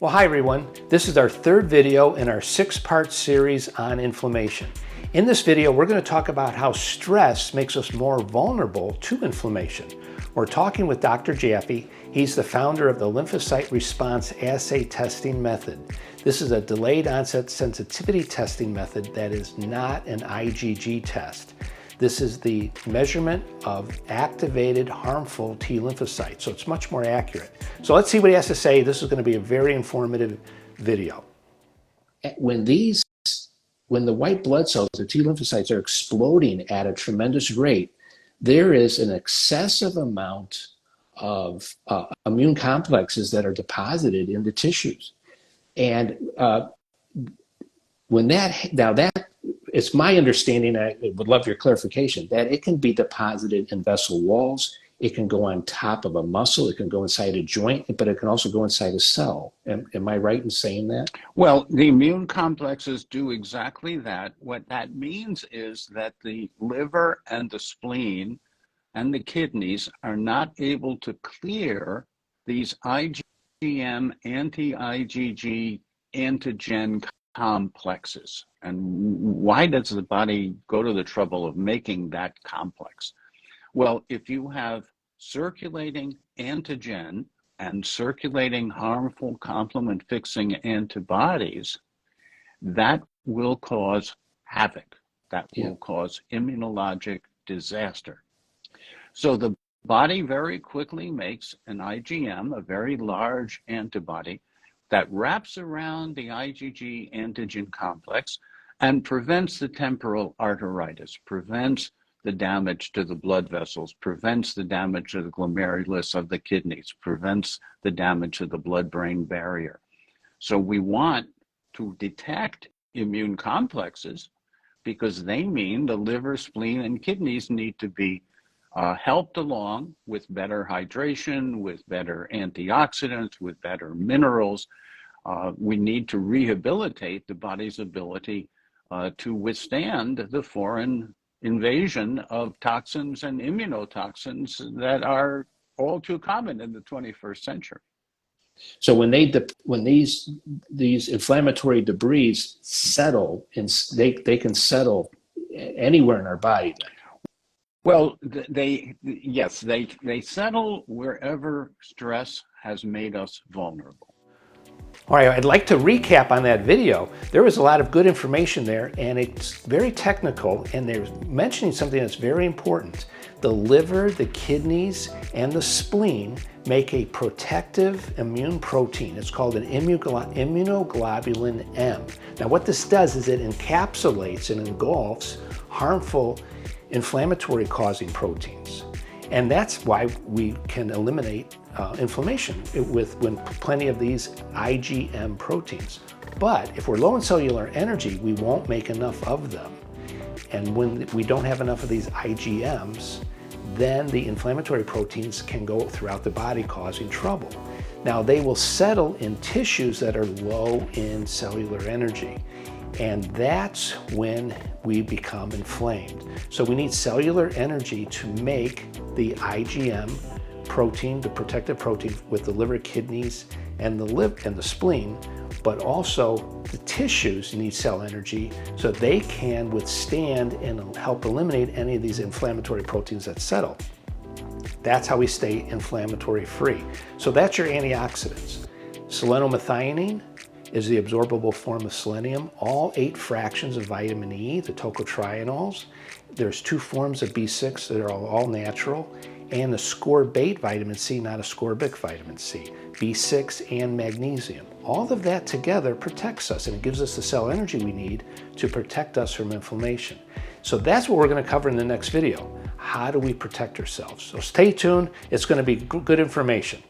Well, hi everyone. This is our third video in our 6-part series on inflammation. In this video, we're going to talk about how stress makes us more vulnerable to inflammation. We're talking with Dr. Jaffe. He's the founder of the Lymphocyte Response Assay testing method. This is a delayed onset sensitivity testing method that is not an IgG test. This is the measurement of activated harmful T lymphocytes, so it's much more accurate. So let's see what he has to say. This is going to be a very informative video. When the white blood cells, the T lymphocytes, are exploding at a tremendous rate, there is an excessive amount of immune complexes that are deposited in the tissues. And it's my understanding, I would love your clarification, that it can be deposited in vessel walls, it can go on top of a muscle, it can go inside a joint, but it can also go inside a cell. Am I right in saying that? Well, the immune complexes do exactly that. What that means is that the liver and the spleen and the kidneys are not able to clear these IgM, anti-IgG antigen complexes. And why does the body go to the trouble of making that complex? Well, if you have circulating antigen and circulating harmful complement-fixing antibodies, that will cause havoc. That will cause immunologic disaster. So the body very quickly makes an IgM, a very large antibody, that wraps around the IgG antigen complex and prevents the temporal arteritis, prevents the damage to the blood vessels, prevents the damage to the glomerulus of the kidneys, prevents the damage to the blood-brain barrier. So we want to detect immune complexes because they mean the liver, spleen, and kidneys need to be helped along with better hydration, with better antioxidants, with better minerals. We need to rehabilitate the body's ability to withstand the foreign invasion of toxins and immunotoxins that are all too common in the 21st century. So when these inflammatory debris settle, they can settle anywhere in our body then. Well, they settle wherever stress has made us vulnerable. All right, I'd like to recap on that video. There was a lot of good information there, and it's very technical, and they're mentioning something that's very important. The liver, the kidneys, and the spleen make a protective immune protein. It's called an immunoglobulin M. Now, what this does is it encapsulates and engulfs harmful inflammatory causing proteins. And that's why we can eliminate inflammation when plenty of these IgM proteins. But if we're low in cellular energy, we won't make enough of them. And when we don't have enough of these IgMs, then the inflammatory proteins can go throughout the body causing trouble. Now, they will settle in tissues that are low in cellular energy. And that's when we become inflamed. So we need cellular energy to make the IgM protein, the protective protein with the liver, kidneys, and the spleen, but also the tissues need cell energy so they can withstand and help eliminate any of these inflammatory proteins that settle. That's how we stay inflammatory free. So that's your antioxidants. Selenomethionine is the absorbable form of selenium, all 8 fractions of vitamin E, the tocotrienols. There's 2 forms of B6 that are all natural, and the ascorbate vitamin C, not ascorbic vitamin C, B6 and magnesium. All of that together protects us, and it gives us the cell energy we need to protect us from inflammation. So that's what we're going to cover in the next video. How do we protect ourselves? So stay tuned. It's going to be good information.